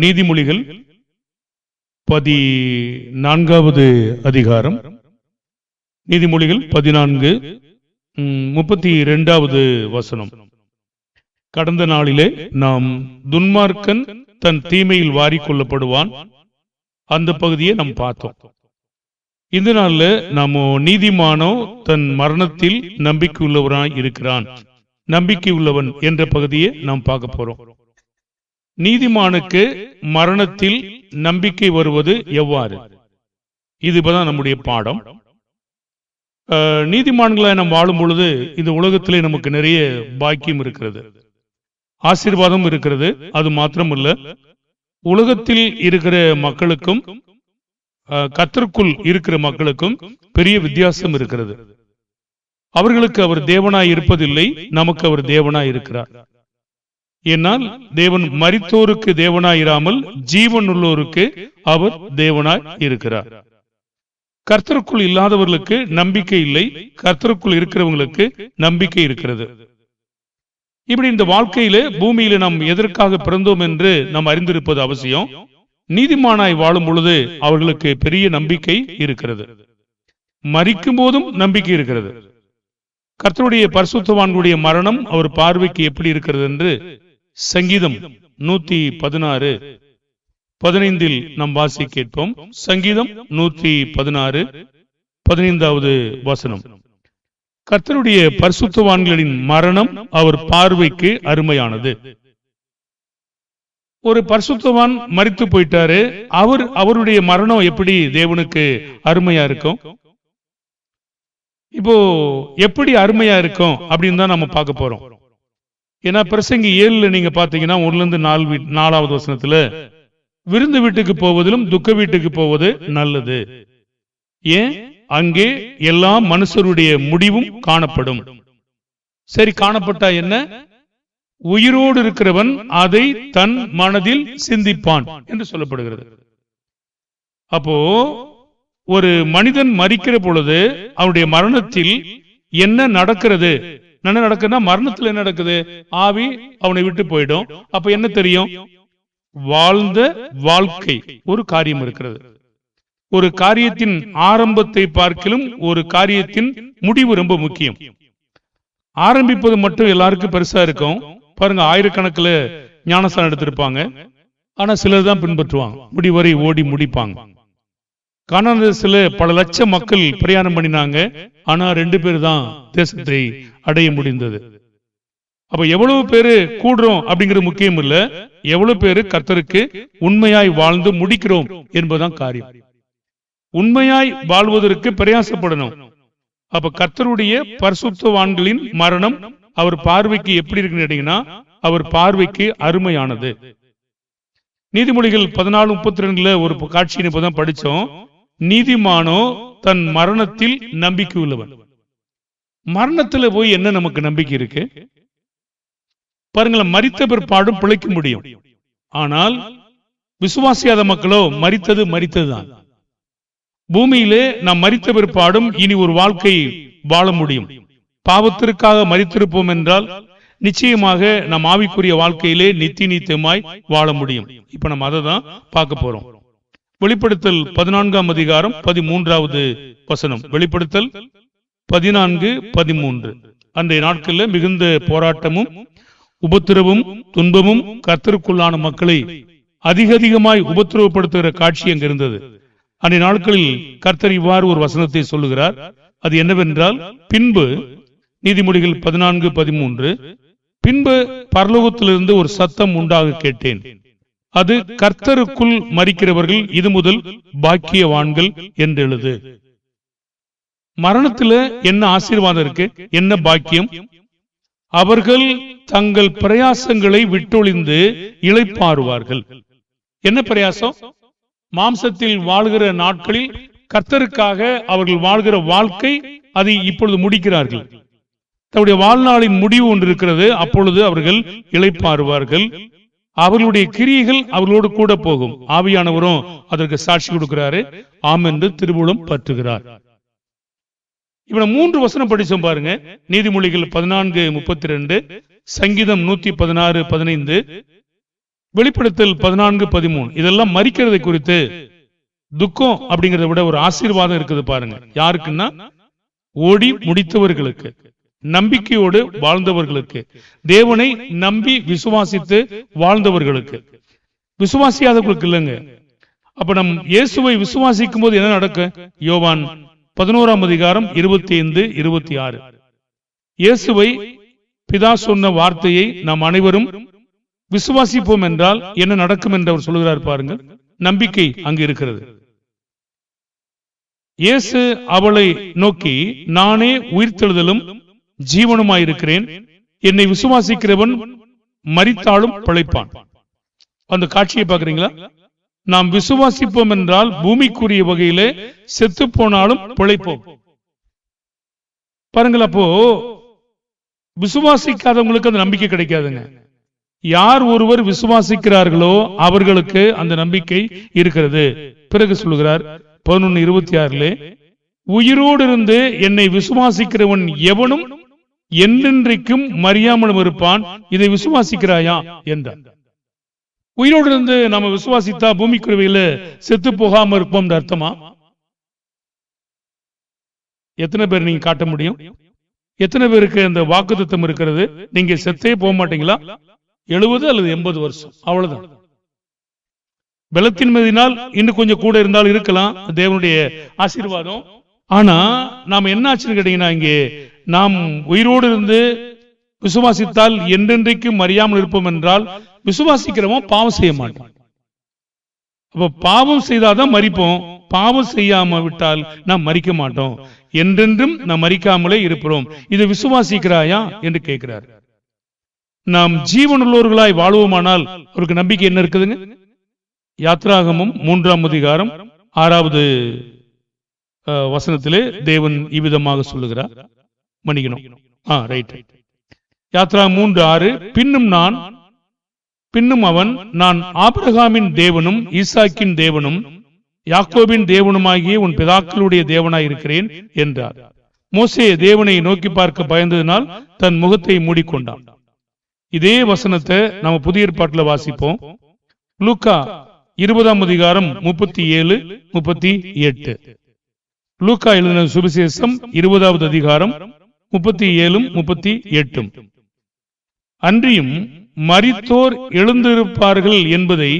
நீதிமொழிகள் 14வது அதிகாரம், நீதிமொழிகள் 14 32வது வசனம். கடந்த நாளிலே நாம் துன்மார்க்கன் தன் தீமையில் வாரிக்கொள்ளப்படுவான், அந்த பகுதியை நாம் பார்த்தோம். இந்த நாள்ல நாம நீதிமானோ தன் மரணத்தில் நம்பிக்கை உள்ளவராய் இருக்கிறான், நம்பிக்கை உள்ளவன் என்ற பகுதியை நாம் பார்க்க போறோம். நீதிமானுக்கு மரணத்தில் நம்பிக்கை வருவது எவ்வாறு? இதுதான் நம்முடைய பாடம். நீதிமான்களை நாம் வாழும் பொழுது இந்த உலகத்திலே நமக்கு நிறைய பாக்கியம் இருக்கிறது, ஆசீர்வாதம் இருக்கிறது. அது மாத்திரமல்ல, உலகத்தில் இருக்கிற மக்களுக்கும் கர்த்தருக்குள் இருக்கிற மக்களுக்கும் பெரிய வித்தியாசம் இருக்கிறது. அவர்களுக்கு அவர் தேவனாய் இருப்பதில்லை, நமக்கு அவர் தேவனாய் இருக்கிறார். ஏனால் தேவன் மரித்தோருக்கு தேவனாயிராமல் ஜீவன் உள்ளோருக்கு அவர் தேவனாய் இருக்கிறார். கர்த்தருக்குள் இல்லாதவர்களுக்கு நம்பிக்கை இல்லை, கர்த்தருக்குள் இருக்கிறவங்களுக்கு நம்பிக்கை இருக்கிறது. இப்படி இந்த வாழ்க்கையில பூமியில நாம் எதற்காக பிறந்தோம் என்று நாம் அறிந்திருப்பது அவசியம். நீதிமானாய் வாழும் பொழுது அவர்களுக்கு பெரிய நம்பிக்கை இருக்கிறது, மரிக்கும் போதும் நம்பிக்கை இருக்கிறது. கர்த்தருடைய பரிசுத்தவான்களுடைய மரணம் அவர் பார்வைக்கு எப்படி இருக்கிறது என்று சங்கீதம் 116:15 நாம் வாசி கேட்போம். சங்கீதம் 116:15வது வசனம். கர்த்தருடைய பரிசுத்தவான்களின் மரணம் அவர் பார்வைக்கு அருமையானது. ஒரு பரிசுத்தவான் மரித்து போயிட்டாரு, அவருடைய மரணம் எப்படி தேவனுக்கு அருமையா இருக்கும்? இப்போ எப்படி அருமையா இருக்கும் அப்படின்னு தான் நம்ம பார்க்க போறோம். ஏன்னா பிரசங்கி 7ல நீங்க பாத்தீங்கன்னா 1-4வது வசனத்துல, விருந்து வீட்டுக்கு போவதிலும் துக்க வீட்டுக்கு போவது நல்லது, ஏன் அங்கே எல்லா மனுஷருடைய முடிவும் காணப்படும். சரி, காணப்பட்டா என்ன? உயிரோடு இருக்கிறவன் அதை தன் மனதில் சிந்திப்பான் என்று சொல்லப்படுகிறது. அப்போ ஒரு மனிதன் மரிக்கிற பொழுது அவனுடைய மரணத்தில் என்ன நடக்கிறது? என்ன நடக்குதுன்னா, மரணத்தில் என்ன நடக்குது? ஆவி அவனை விட்டு போயிடும். அப்ப என்ன தெரியும்? வாழ்ந்த வாழ்க்கை ஒரு காரியம் இருக்கிறது. ஒரு காரியத்தின் ஆரம்பத்தை பார்க்கிலும் ஒரு காரியத்தின் முடிவு ரொம்ப முக்கியம். ஆரம்பிப்பது மட்டும் எல்லாருக்கும் பெருசா இருக்கும். பாருங்க, ஆயிரக்கணக்கில் ஞானஸ்தானம் எடுத்திருப்பாங்க, ஆனா சிலர் தான் பின்பற்றுவாங்க, முடிவரை ஓடி முடிப்பாங்க. கானான் தேசத்துல பல லட்சம் மக்கள் பிரயாணம் பண்ணினாங்க, ஆனா 2 பேர் தான் தேசத்தை அடைய முடிந்தது. அப்ப எவ்வளவு பேரு கூடுறோம் அப்படிங்கிறது முக்கியம் இல்ல, எவ்வளவு பேரு கர்த்தருக்கு உண்மையாய் வாழ்ந்து முடிக்கிறோம் என்பதுதான் காரியம். உண்மையாய் வாழ்வதற்கு பிரயாசப்படணும். அப்ப கர்த்தருடைய பரிசுத்தவான்களின் மரணம் அவர் பார்வைக்கு எப்படி இருக்குன்னு கேட்டீங்கன்னா, அவர் பார்வைக்கு அருமையானது. நீதிமொழிகள் 14:32 ஒரு காட்சியை இப்பதான் படிச்சோம். நீதிமானோ தன் மரணத்தில் நம்பிக்கை உள்ளவன். மரணத்துல போய் என்ன நமக்கு நம்பிக்கை இருக்கு? பாருங்களேன், மரித்த பிற்பாடும் பிழைக்க முடியும். ஆனால் விசுவாசியாத மக்களோ மரித்ததுதான். பூமியிலே நாம் மரித்த பிற்பாடும் இனி ஒரு வாழ்க்கை வாழ முடியும். பாவத்திற்காக மரித்திருப்போம் என்றால் நிச்சயமாக நம் ஆவிக்குரிய வாழ்க்கையிலே நித்தியமாய் வாழ முடியும். இப்ப நம்ம அதை தான் பார்க்க போறோம். வெளிப்படுத்தல் 14ஆம் அதிகாரம் 13வது வசனம். வெளிப்படுத்தல் 14:13. அன்றைய நாட்களில் மிகுந்த போராட்டமும் உபத்திரவும் துன்பமும் கர்த்தருக்குள்ளான மக்களை அதிகமாய் உபத்திரவப்படுத்துகிற காட்சி அங்கு இருந்தது. அன்றைய நாட்களில் கர்த்தர் இவ்வாறு ஒரு வசனத்தை சொல்லுகிறார். அது என்னவென்றால், பின்பு நீதிமொழிகள் 14:13, பின்பு பரலோகத்திலிருந்து ஒரு சத்தம் உண்டாக கேட்டேன், அது கர்த்தருக்குள் மரிக்கிறவர்கள் இது முதல் பாக்கியவான்கள் என்று எழுது. மரணத்துல என்ன ஆசீர்வாதம் இருக்கு, என்ன பாக்கியம்? அவர்கள் தங்கள் பிரயாசங்களை விட்டொழிந்து இளைப்பாறுவார்கள். என்ன பிரயாசம்? மாம்சத்தில் வாழ்கிற நாட்களில் கர்த்தருக்காக அவர்கள் வாழ்கிற வாழ்க்கை அதை இப்பொழுது முடிக்கிறார்கள். தன்னுடைய வாழ்நாளின் முடிவு ஒன்று இருக்கிறது, அப்பொழுது அவர்கள் இளைப்பாறுவார்கள். அவர்களுடைய கிரியைகள் அவர்களோடு கூட போகும். ஆவியானவரும் அதற்கு சாட்சி கொடுக்கிறாரு, ஆம் என்று திருவுளம் பற்றுகிறார். இவனை 3 வசனம் படிச்சோம் பாருங்க. நீதிமொழிகள் 14:32, சங்கீதம் 116:15, வெளிப்படுத்தல் 14:13 இதெல்லாம் மரிக்கிறதை குறித்து துக்கம் அப்படிங்கிறத விட ஒரு ஆசீர்வாதம் இருக்குது பாருங்க. யாருக்குன்னா ஓடி முடித்தவர்களுக்கு, நம்பிக்கையோடு வாழ்ந்தவர்களுக்கு, தேவனை நம்பி விசுவாசித்து வாழ்ந்தவர்களுக்கு. விசுவாசியாதவர்களுக்கு இல்லைங்க. அப்ப நம் இயேசுவை விசுவாசிக்கும் போது என்ன நடக்கும்? யோவான் 11:25-26 இயேசுவை பிதா சொன்ன வார்த்தையை நாம் அனைவரும் விசுவாசிப்போம் என்றால் என்ன நடக்கும் என்று அவர் சொல்கிறார் பாருங்கள். நம்பிக்கை அங்கு இருக்கிறது. இயேசு அவளை நோக்கி, நானே உயிர்த்தெழுதலும் ஜீவனுமாயிருக்கிறேன், என்னை விசுவாசிக்கிறவன் மரித்தாலும் பிழைப்பான். அந்த காட்சியை பார்க்கிறீங்களா? நாம் விசுவாசிப்போம் என்றால் பூமிக்குரிய வகையிலே செத்து போனாலும் பிழைப்போம். பாருங்கள், அப்போ விசுவாசிக்காதவங்களுக்கு அந்த நம்பிக்கை கிடைக்காதுங்க. யார் ஒருவர் விசுவாசிக்கிறார்களோ அவர்களுக்கு அந்த நம்பிக்கை இருக்கிறது. பிறகு சொல்லுகிறார் 11:26 உயிரோடு இருந்து என்னை விசுவாசிக்கிறவன் எவனும் என்றென்றைக்கும் மறியாமலும் இருப்பான், இதை விசுவாசிக்கிறாயா என்றார். உயிரோடு இருந்து நாம விசுவாசித்தா பூமிக்குருவியில செத்து போகாம இருப்போம் அர்த்தமா? எத்தனை பேர் நீங்க காட்ட முடியும்? எத்தனை பேருக்கு அந்த வாக்குத்தத்தம் இருக்கிறது? நீங்க செத்தே போக மாட்டீங்களா? 70 அல்லது 80 வருஷம், அவ்வளவுதான். பலத்தின் மீதினால் இன்னும் கொஞ்சம் கூட இருந்தால் இருக்கலாம், தேவனுடைய ஆசீர்வாதம். ஆனா நாம் என்ன ஆச்சுன்னு கேட்டீங்கன்னா, இங்கே நாம் உயிரோடு இருந்து விசுவாசித்தால் என்றென்றைக்கும் மறியாமல் இருப்போம் என்றால் விசுவாசிக்கிறவன் பாவம் செய்ய மாட்டான். அப்ப பாவம் செய்தாதான் மறிப்போம், பாவம் செய்யாம விட்டால் நாம் மறிக்க மாட்டோம். என்றென்றும் நாம் மறிக்காமலே இருப்போம். இதை விசுவாசிக்கிறாயா என்று கேட்கிறார். நாம் ஜீவனுள்ளவர்களாய் வாழ்வோமானால் அவருக்கு நம்பிக்கை என்ன இருக்குதுங்க? யாத்ராகமம் 3:6 வசனத்திலே தேவன் இவ்விதமாக சொல்லுகிறார். மன்னிக்கணும், ரைட். யாத்ராகமம் 3:6 பின்னும் அவன், நான் ஆபிரகாமின் தேவனும் ஈசாக்கின் தேவனும் யாக்கோபின் தேவனுமாகிய உன் பிதாக்களுடைய தேவனாய் இருக்கிறேன் என்றார். மோசே தேவனை நோக்கி பார்க்க பயந்ததினால் தன் முகத்தை மூடிக்கொண்டான். இதே வசனத்தை நம்ம புதிய ஏற்பாட்டில் வாசிப்போம். லூக்கா 20:37-38. லூக்கா எழுதின சுவிசேஷம் 20:37-38. அன்றியும் மரித்தோர் எழுந்திருப்பார்கள் என்பதை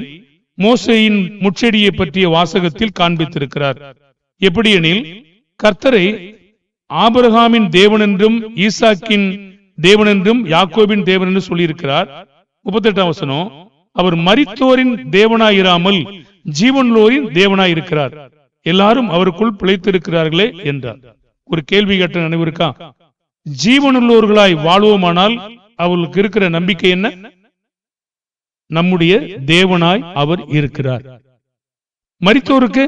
மோசேயின் முச்செடியை பற்றிய வாசகத்தில் காண்பித்திருக்கிறார். எப்படி எனில், கர்த்தரை ஆபிரகாமின் தேவன் என்றும் ஈசாக்கின் தேவன் என்றும் யாக்கோபின் தேவன் என்று சொல்லியிருக்கிறார். 38ஆம் வசனம், அவர் மரித்தோரின் தேவனாயிராமல் ஜீவனுள்ளோரின் தேவனாயிருக்கிறார், எல்லாரும் அவருக்குள் பிழைத்திருக்கிறார்களே என்றார். ஒரு கேள்வி கேட்ட நினைவு இருக்கா? ஜீவனுள்ளோர்களாய் வாழ்வோமானால் அவர்களுக்கு இருக்கிற நம்பிக்கை என்ன? நம்முடைய தேவனாய் அவர் இருக்கிறார். மரித்தோருக்கு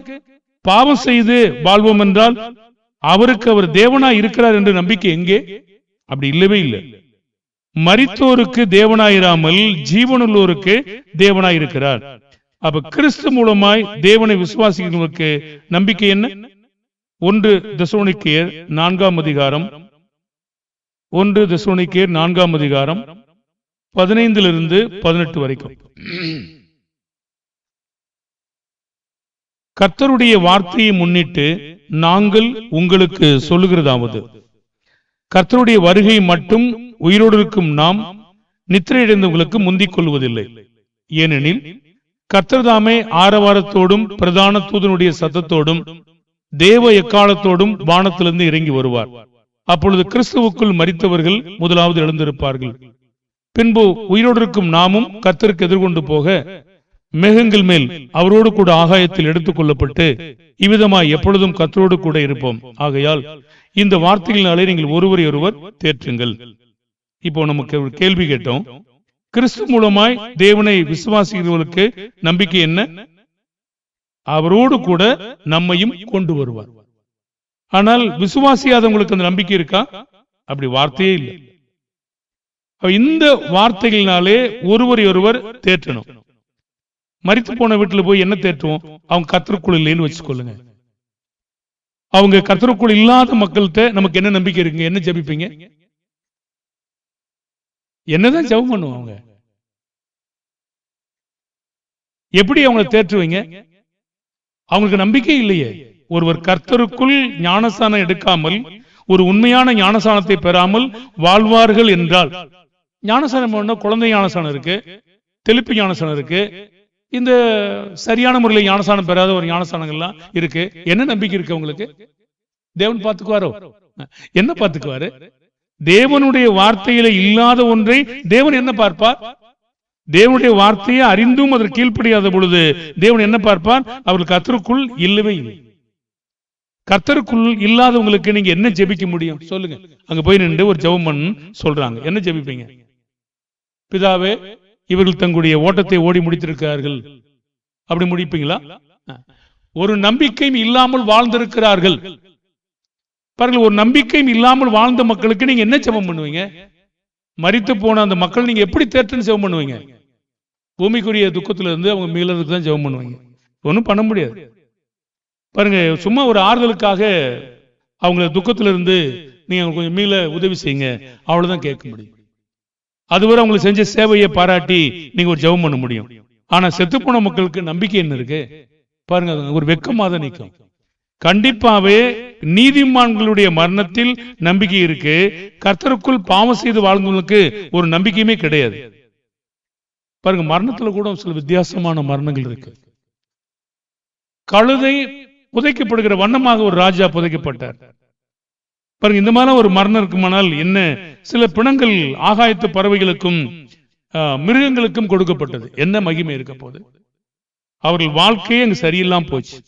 பாவம் செய்து வாழ்வோம் என்றால் அவருக்கு அவர் தேவனாய் இருக்கிறார் என்ற நம்பிக்கை எங்கே? அப்படி இல்லவே இல்லை. மரித்தோருக்கு தேவனாயிராமல் ஜீவனுள்ளோருக்கு தேவனாயிருக்கிறார். அப்ப கிறிஸ்து மூலமாய் தேவனை விசுவாசிக்கிறவர்களுக்கு நம்பிக்கை என்ன? 1 தெசலோனிக்கேயர் 4:1 15-18 வரைக்கும். கர்த்தருடைய வார்த்தையை முன்னிட்டு நாங்கள் உங்களுக்கு சொல்லுகிறதாவது, கர்த்தருடைய வருகை மட்டும் உயிரோடு இருக்கும் நாம் நித்திரையடைந்தவர்களுக்கு முந்திக் கொள்வதில்லை. ஏனெனில் கர்த்தர் தாமே ஆரவாரத்தோடும் பிரதான தூதனுடைய சத்தத்தோடும் தேவ எக்காலத்தோடும் வானத்திலிருந்து இறங்கி வருவார். அப்பொழுது கிறிஸ்துவுக்குள் மரித்தவர்கள் முதலாவது எழுந்திருப்பார்கள். பின்பு உயிரோடு இருக்கும் நாமும் கர்த்தருக்கு எதிர்கொண்டு போக மேகங்கள் மேல் அவரோடு கூட ஆகாயத்தில் எடுத்துக் கொள்ளப்பட்டு இவ்விதமாய் எப்பொழுதும் கர்த்தரோடு கூட இருப்போம். ஆகையால் இந்த வார்த்தைகளினாலே நீங்கள் ஒருவரை ஒருவர் தேற்றுங்கள். இப்போ நமக்கு ஒரு கேள்வி கேட்டோம். கிறிஸ்து மூலமாய் தேவனை விசுவாசிக்கிறவர்களுக்கு நம்பிக்கை என்ன? அவரோடு கூட நம்மையும் கொண்டு வருவார். ஆனால் விசுவாசியாதவங்களுக்கு அந்த நம்பிக்கை இருக்கா? அப்படி வார்த்தையே இல்லை. இந்த வார்த்தைகளினாலே ஒருவரை ஒருவர் தேற்றணும். மரித்து போன வீட்டுல போய் என்ன தேற்றுவோம்? அவங்க கர்த்தருக்குள் இல்லைன்னு வச்சுக்கொள்ளுங்க. அவங்க கர்த்தருக்குள் இல்லாத மக்கள்கிட்ட நமக்கு என்ன நம்பிக்கை இருக்குங்க? என்ன ஜெபிப்பீங்க? என்னதான் ஜெபம் பண்ணுவாங்க? எப்படி அவங்களை தேற்றுவீங்க? அவங்களுக்கு நம்பிக்கை இல்லையே. ஒருவர் கர்த்தருக்குள் ஞானஸ்தானம் எடுக்காமல் ஒரு உண்மையான ஞானஸ்தானத்தை பெறாமல் வாழ்வார்கள் என்றால், ஞானஸ்தானம் குழந்தை ஞானஸ்தானம் இருக்கு, தெளிப்பு ஞானஸ்தானம் இருக்கு, இந்த சரியான முறையில் ஞானஸ்தானம் பெறாத ஒரு ஞானஸ்தானங்கள்லாம் இருக்கு. என்ன நம்பிக்கை இருக்கு உங்களுக்கு? தேவன் பார்த்துக்குவாரோ? என்ன பார்த்துக்குவாரு? தேவனுடைய வார்த்தையில இல்லாத ஒன்றை தேவன் என்ன பார்ப்பார்? தேவனுடைய வார்த்தையை அறிந்தும் அதற்கு கீழ்ப்படியாத பொழுது தேவன் என்ன பார்ப்பார்? அவர்கள் கர்த்தருக்குள் இல்லவே இல்லை. கர்த்தருக்குள் இல்லாதவங்களுக்கு நீங்க என்ன ஜெபிக்க முடியும் சொல்லுங்க? அங்க போய் நின்று ஒரு ஜெபம் பண்ணு சொல்றாங்க, என்ன ஜெபிப்பீங்க? பிதாவே, இவர்கள் தங்களுடைய ஓட்டத்தை ஓடி முடித்திருக்கிறார்கள், அப்படி முடிப்பீங்களா? ஒரு நம்பிக்கையும் இல்லாமல் வாழ்ந்திருக்கிறார்கள் பாருங்கள். ஒரு நம்பிக்கையும் இல்லாமல் வாழ்ந்த மக்களுக்கு நீங்க என்ன ஜெபம் பண்ணுவீங்க? மரித்து போன அந்த மக்கள் நீங்க எப்படி தேற்றுன்னு ஜெபம் பண்ணுவீங்க? பூமிக்குரிய துக்கத்துல இருந்து அவங்க மீளதுக்கு தான் ஜெபம் பண்ணுவாங்க. ஒன்றும் பண்ண முடியாது பாருங்க. சும்மா ஒரு ஆறுதலுக்காக அவங்க துக்கத்துல இருந்து நீங்க கொஞ்சம் மீள உதவி செய்யுங்க, அவ்வளவுதான் கேட்க முடியும். அதுவரை அவங்களுக்கு செஞ்ச சேவையை பாராட்டி நீங்க ஒரு ஜெபம் பண்ண முடியும். ஆனா செத்து போன மக்களுக்கு நம்பிக்கை என்ன இருக்கு பாருங்க, ஒரு வெக்கமாக நிற்கும். கண்டிப்பாவே நீதிமான்களுடைய மரணத்தில் நம்பிக்கை இருக்கு, கர்த்தருக்குள் பாவம் செய்து வாழ்ந்தவங்களுக்கு ஒரு நம்பிக்கையுமே கிடையாது. பாருங்க, மரணத்துல கூட சில வித்தியாசமான மரணங்கள் இருக்கு. கழுதை புதைக்கப்படுகிற வண்ணமாக ஒரு ராஜா புதைக்கப்பட்டார் பாருங்க. இந்த மாதிரி ஒரு மரணம் இருக்குமானால் என்ன? சில பிணங்கள் ஆகாயத்து பறவைகளுக்கும் மிருகங்களுக்கும் கொடுக்கப்பட்டது. என்ன மகிமை இருக்க போது? அவர்கள் வாழ்க்கையே அங்கு சரியில்லாம போச்சு.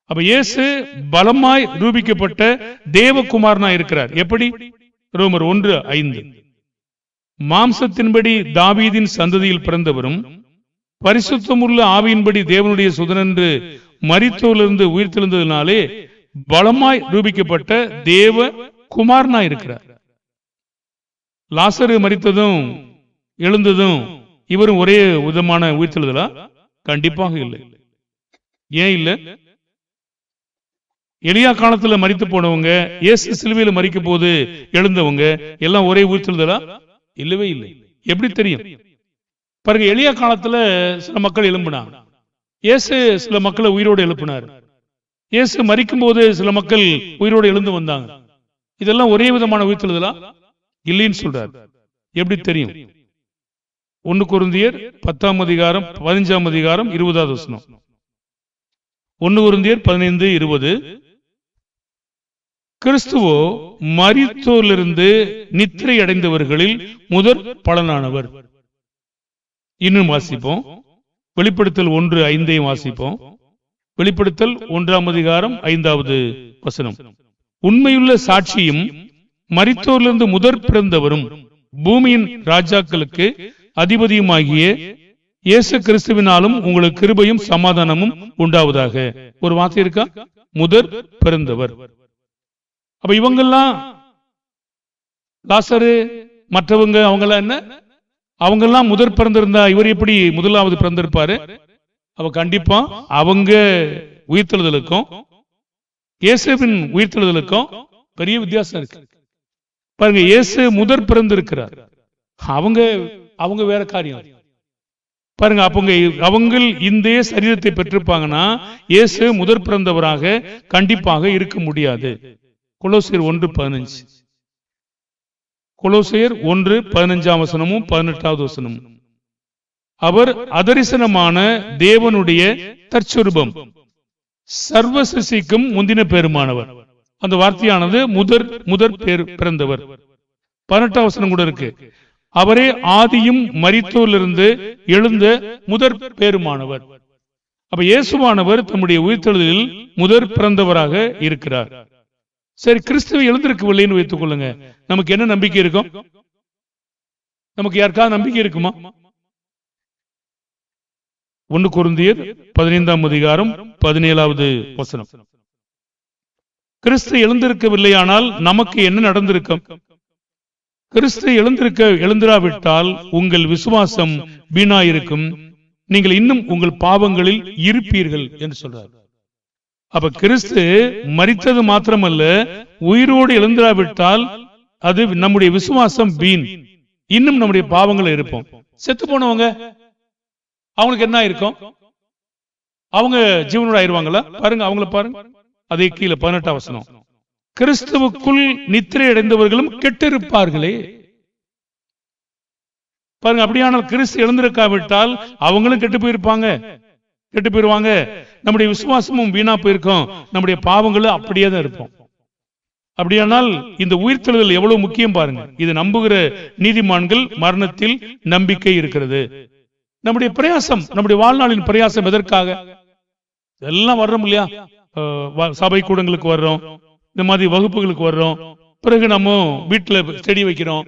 அப்ப இயேசு பலமாய் ரூபிக்கப்பட்ட தேவகுமாரனா இருக்கிறார். எப்படி? ரோமர் 1:5 மாம்சத்தின்படி தாவீதின் சந்ததியில் பிறந்தவரும் பரிசுத்தமுள்ள ஆவியின்படி தேவனுடைய சுதனென்று மரித்தோரிலிருந்து உயிர்த்தெழுந்ததினாலே பலமாய் ரூபிக்கப்பட்ட தேவ குமாரனா இருக்கிறார். லாசரு மரித்ததும் எழுந்ததும் இவரும் ஒரே விதமான உயிர்த்தெழுதலா? கண்டிப்பாக இல்லை. ஏன் இல்லை? எலியா காலத்துல மரித்து போனவங்க, இயேசு சிலுவையில் மரிக்கும் போது எழுந்தவங்க எல்லாம் ஒரே உயிர்த்தெழுதலா? இல்லவே இல்லை. எப்படி தெரியும் பாருங்க. எலியா காலத்துல சில மக்கள் எழும்பினாங்க, இயேசு சில மக்களை உயிரோடு எழுப்பினார். இயேசு மரிக்கும் போது சில மக்கள் உயிரோடு எழுந்து வந்தாங்க. இதெல்லாம் ஒரே விதமான உயிர்த்தெழுதலா? இல்லைன்னு சொல்றார். எப்படி தெரியும்? 1 கொரிந்தியர் 10:15 1 கொரிந்தியர் 15:20 கிறிஸ்துவோ மரித்தோரிலிருந்து நித்திரை அடைந்தவர்களில் முதற் பலனானவர். இன்னும் வாசிப்போம். வெளிப்படுத்தல் 1:5 வாசிப்போம். வெளிப்படுத்தல் 1:5 உண்மையுள்ள சாட்சியும் மரித்தோரிலிருந்து முதற் பிறந்தவரும் பூமியின் ராஜாக்களுக்கு அதிபதியுமாகிய இயேசு கிறிஸ்துவினாலும் உங்களுக்கு கிருபையும் சமாதானமும் உண்டாவதாக. ஒரு வார்த்தை இருக்கா? முதற் பிறந்தவர். அப்ப இவங்கெல்லாம் லாசரு மற்றவங்க அவங்கெல்லாம் என்ன? அவங்கெல்லாம் முதற் பிறந்திருந்தா இவர் எப்படி முதலாவது பிறந்திருப்பாரு? அவ கண்டிப்பா அவங்க உயிர்த்தெழுதலுக்கும் இயேசுவின் உயிர்த்தெழுதலுக்கும் பெரிய வித்தியாசம் இருக்கு பாருங்க. இயேசு முதற் பிறந்திருக்கிறார், அவங்க வேற காரியம் பாருங்க. அவங்க இந்த சரீரத்தை பெற்றிருப்பாங்கன்னா இயேசு முதற் பிறந்தவராக கண்டிப்பாக இருக்க முடியாது. கொலோசியர் 1:15 கொலோசியர் 1:15 18 அவர் அதரிசனமான தேவனுடைய தற்சொரூபம், சர்வ சிருஷ்டிக்கும் முந்தின பேருமானவர். அந்த வார்த்தையானது முதற் பிறந்தவர். 18 கூட இருக்கு. அவரே ஆதியும் மரித்தோரிலிருந்து எழுந்த முதற் பேருமானவர். அப்ப இயேசுவானவர் தம்முடைய உயிர்த்தெழுதலில் முதற் பிறந்தவராக இருக்கிறார். சரி, கிறிஸ்துவை எழுந்திருக்கவில்லைன்னு வைத்துக் கொள்ளுங்க, நமக்கு என்ன நம்பிக்கை இருக்கும்? நமக்கு யாருக்காவது நம்பிக்கை இருக்குமா? 1 கொரிந்தியர் 15:17 கிறிஸ்து எழுந்திருக்கவில்லையானால் நமக்கு என்ன நடந்திருக்கும்? கிறிஸ்து எழுந்திராவிட்டால் உங்கள் விசுவாசம் வீணாயிருக்கும், நீங்கள் இன்னும் உங்கள் பாவங்களில் இருப்பீர்கள் என்று சொல்றார். அப்ப கிறிஸ்து மரித்தது மாத்திரமல்ல, உயிரோடு எழுந்திராவிட்டால் அது நம்முடைய விசுவாசம் வீண், இன்னும் நம்முடைய பாவங்கள் இருப்போம். செத்து போனவங்க அவங்களுக்கு என்ன இருக்கும்? அவங்க ஜீவனோட ஆயிருவாங்களா? பாருங்க, அவங்கள பாருங்க. அதே கீழே 18 வசனம், கிறிஸ்துவுக்குள் நித்திரை அடைந்தவர்களும் கெட்டிருப்பார்களே. பாருங்க, அப்படியானால் கிறிஸ்து எழுந்திருக்காவிட்டால் அவங்களும் கெட்டு போயிருவாங்க. நம்முடைய விசுவாசமும் வீணா போயிருக்கோம், நம்முடைய பாவங்களும் அப்படியே தான் இருப்போம். அப்படியானால் இந்த உயிர்த்தெழுதல் எவ்வளவு முக்கியம் பாருங்க. இது நம்புகிற நீதிமான்கள் மரணத்தில் நம்பிக்கை இருக்கிறது. நம்முடைய பிரயாசம், நம்முடைய வாழ்நாளின் பிரயாசம் எதற்காக? எல்லாம் வர்றோம் இல்லையா? சபை கூடங்களுக்கு வர்றோம், இந்த மாதிரி வகுப்புகளுக்கு வர்றோம், பிறகு நம்ம வீட்டுல செடி வைக்கிறோம்,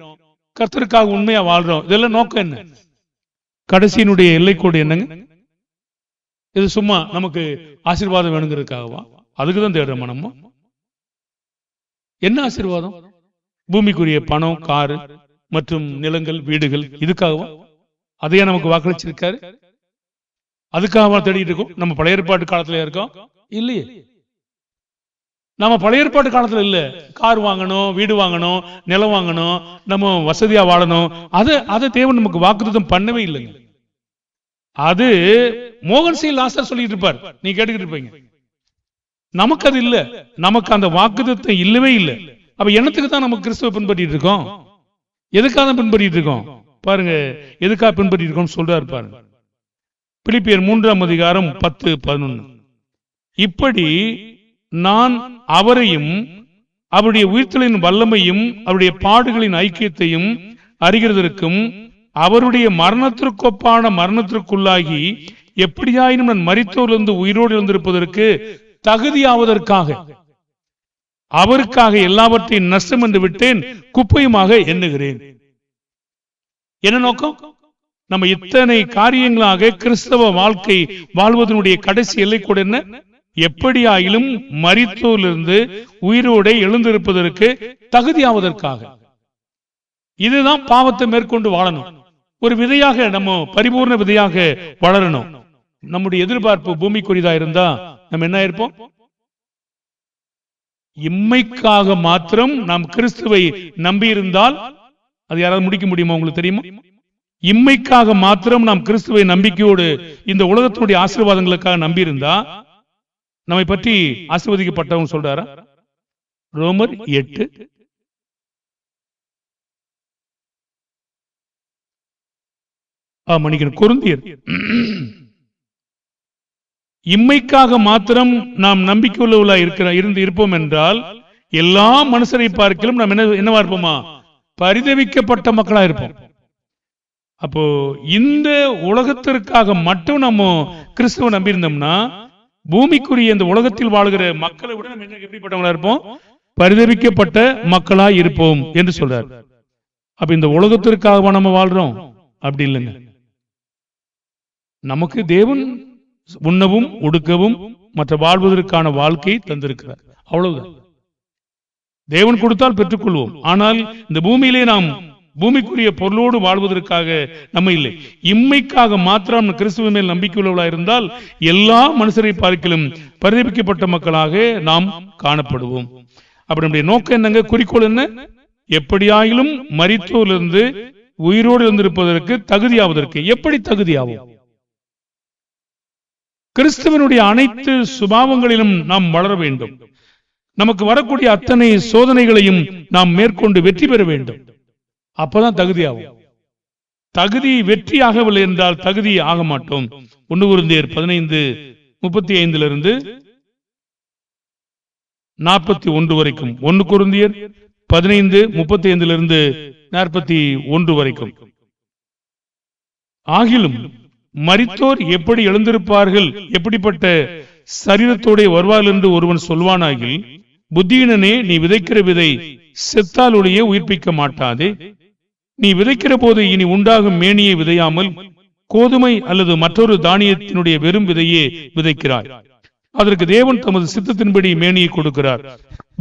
கர்த்தருக்காக உண்மையா வாழ்றோம். இதெல்லாம் நோக்கம் என்ன? கடைசியினுடைய எல்லைக்கோடு என்னங்க? இது சும்மா நமக்கு ஆசீர்வாதம் வேணுங்கிறதுக்காகவா? அதுக்குதான் தேடுறோம் நம்ம. என்ன ஆசீர்வாதம்? பூமிக்குரிய பணம், காரு மற்றும் நிலங்கள், வீடுகள், இதுக்காகவா? அதையே நமக்கு வாக்களிச்சிருக்காரு. அதுக்காக தேடிட்டு இருக்கோம். நம்ம பழைய ஏற்பாட்டு காலத்துல இருக்கோம் இல்லையே. நம்ம பழைய ஏற்பாட்டு காலத்துல இல்ல. கார் வாங்கணும், வீடு வாங்கணும், நிலம் வாங்கணும், நம்ம வசதியா வாழணும், அதை தேவன் நமக்கு வாக்குத்தத்தம் பண்ணவே இல்லைங்க. அது மோகன் சி லாசர் சொல்லிட்டு இருப்பார், நீ கேட்டுக்கிட்டு இருப்பீங்க. நமக்கு அது இல்ல. நமக்கு அந்த வாக்குத்தத்தம் இல்லவே இல்லை. அப்ப என்னத்துக்கு தான் நம்ம கிறிஸ்துவ பின்பற்றிட்டு இருக்கோம்? எதுக்காக பின்பற்றிட்டு இருக்கோம்? பாருங்க, எதுக்காக பின்பற்றிட்டு இருக்கோம் சொல்றாரு பாருங்க. பிலிப்பியர் 3:10-11, இப்படி நான் அவரையும் அவருடைய உயிர்த்தெழுதலின் வல்லமையும் அவருடைய பாடுகளின் ஐக்கியத்தையும் அறிகிறதற்கும் அவருடைய மரணத்திற்கொப்பான மரணத்திற்குள்ளாகி எப்படியாயினும் நான் மரித்தோரிலிருந்து உயிரோடு எழுந்திருப்பதற்கு தகுதியாவதற்காக அவருக்காக எல்லாவற்றையும் நஷ்டம் என்று விட்டேன், குப்பையுமாக எண்ணுகிறேன். என்ன நோக்கம்? நம்ம இத்தனை காரியங்களாக கிறிஸ்தவ வாழ்க்கை வாழ்வதனுடைய கடைசி எல்லை கூட என்ன? எப்படியாயிலும் மரித்தோரிலிருந்து உயிரோட எழுந்திருப்பதற்கு தகுதியாவதற்காக. இதுதான் பாவத்தை மேற்கொண்டு வாழணும். ஒரு விதையாக நம்ம பரிபூர்ண விதையாக வளரணும். நம்முடைய எதிர்பார்ப்பு பூமிக்குரியதா இருந்தா நம்ம என்ன இருப்போம்? இம்மைக்காக மாத்திரம் நாம் கிறிஸ்துவை நம்பி இருந்தால், அது யாராவது முடிக்க முடியுமா? உங்களுக்கு தெரியுமா? இம்மைக்காக மாத்திரம் நாம் கிறிஸ்துவை நம்பிக்கையோடு இந்த உலகத்தினுடைய ஆசீர்வாதங்களுக்காக நம்பி இருந்தா நம்மை பற்றி ஆசீர்வதிக்கப்பட்டவங்க சொல்றாரா? ரோமர் 8 கொரிந்தியர், இம்மைக்காக மாத்திரம் நாம் நம்பிக்கையுள்ளவர்களா இருப்போம் என்றால் எல்லா மனுஷரை பார்க்கலும் நாம் என்னவா இருப்போமா? பரிதவிக்கப்பட்ட மக்களா இருப்போம். அப்போ இந்த உலகத்திற்காக மட்டும் நம்ம கிறிஸ்துவ நம்பி இருந்தோம்னா பூமிக்குரிய இந்த உலகத்தில் வாழ்கிற மக்களை விட நம்ம எப்படிப்பட்டவங்களா இருப்போம்? பரிதவிக்கப்பட்ட மக்களா இருப்போம் என்று சொல்றார். அப்ப இந்த உலகத்திற்காக நம்ம வாழ்றோம்? அப்படி இல்லைங்க. நமக்கு தேவன் உண்ணவும் உடுக்கவும் மற்ற வாழ்வதற்கான வாழ்க்கையை தந்திருக்கிறார். அவ்வளவுதான். தேவன் கொடுத்தால் பெற்றுக்கொள்வோம். ஆனால் இந்த பூமியிலே நாம் பூமிக்குரிய பொருளோடு வாழ்வதற்காக நம்ம இல்லை. இம்மைக்காக மாத்திரம் கிறிஸ்துவ மேல் நம்பிக்கை உள்ளவர்களாக இருந்தால் எல்லா மனுஷரை பார்க்கலும் பரிதபிக்கப்பட்ட மக்களாக நாம் காணப்படுவோம். அப்படி நம்முடைய நோக்கம் என்னங்க? குறிக்கோள் என்ன? எப்படியாயிலும் மரித்தோரிலிருந்து உயிரோடு இருந்திருப்பதற்கு தகுதியாவதற்கு. எப்படி தகுதியாகும்? கிறிஸ்துவனுடைய அனைத்து சுபாவங்களிலும் நாம் வளர வேண்டும். நமக்கு வரக்கூடிய அத்தனை சோதனைகளையும் நாம் மேற்கொண்டு வெற்றி பெற வேண்டும். அப்பதான் தகுதியாகும். தகுதி வெற்றி ஆகவில்லை என்றால் தகுதி ஆக மாட்டோம். 1 கொரிந்தியர் 15:35 41 வரைக்கும். 1 கொரிந்தியர் 15:35 41 வரைக்கும். ஆகிலும் மரித்தோர் எப்படி எழுந்திருப்பார்கள், எப்படிப்பட்ட சரீரத்தோட வருவார்கள் என்று ஒருவன் சொல்வானாகில், புத்தியினனே, நீ விதைக்கிற விதை செத்தாலுடைய உயிர்ப்பிக்க மாட்டாதே. நீ விதைக்கிற போது இனி உண்டாகும் மேனியை விதையாமல் கோதுமை அல்லது மற்றொரு தானியத்தினுடைய வெறும் விதையே விதைக்கிறாய். அதற்கு தேவன் தமது சித்தத்தின்படி மேனியை கொடுக்கிறார்.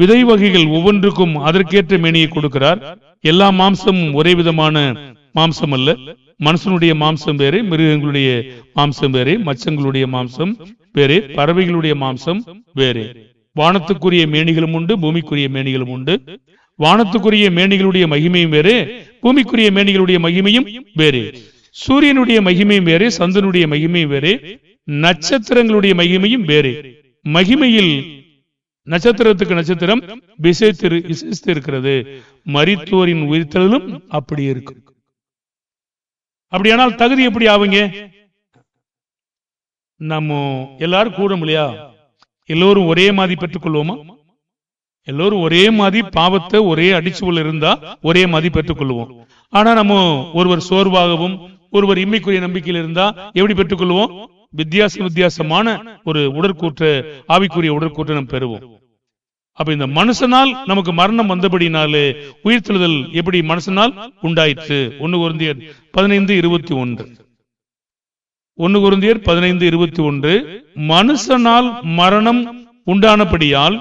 விதை வகைகள் ஒவ்வொன்றுக்கும் அதற்கேற்ற மேனியை கொடுக்கிறார். எல்லா மாம்சமும் ஒரே விதமான மாம்சம் அல்ல. மனுஷனுடைய மாம்சம் வேறு, மிருகங்களுடைய மாம்சம் வேறு, மச்சங்களுடைய மாம்சம் வேறு, பறவைகளுடைய மாம்சம் வேறு. வானத்துக்குரிய மேனிகளும் உண்டு, பூமிக்குரிய மேனிகளும் உண்டு. வானத்துக்குரிய மேனிகளுடைய மகிமையும் வேறு, பூமிக்குரிய மேனிகளுடைய மகிமையும் வேறு. சூரியனுடைய மகிமையும் வேறு, சந்திரனுடைய மகிமையும் வேறு, நட்சத்திரங்களுடைய மகிமையும் வேறே. மகிமையில் நட்சத்திரத்துக்கு நட்சத்திரம் விசேஷித்து இருக்கிறது. மரித்தோரின் உயிர்த்தலும் அப்படி இருக்கும். அப்படியானால் தகுதி எப்படி ஆவீங்க? நம்ம எல்லாரும் கூட இல்லையா? எல்லோரும் ஒரே மாதிரி பெற்றுக் கொள்வோமா? எல்லோரும் ஒரே மாதிரி பாவத்தை ஒரே அடிச்சுவல் இருந்தா ஒரே மாதிரி பெற்றுக் கொள்வோம். ஆனா நம்ம ஒருவர் சோர்வாகவும் ஒருவர் இம்மைக்குரிய நம்பிக்கையில் இருந்தா எப்படி பெற்றுக் கொள்வோம்? வித்தியாசமான ஒரு உடற்கூற்ற ஆவிக்குரிய உடற்கூற்றை நாம் பெறுவோம். அப்ப இந்த மனுஷனால் நமக்கு மரணம் வந்தபடினாலே உயிர்த்தெழுதல் எப்படி மனுஷனால் உண்டாயிற்று? 1 கொரிந்தியர் 15:21. 1 கொரிந்தியர் 15:21. மனுஷனால் மரணம் உண்டானபடியால்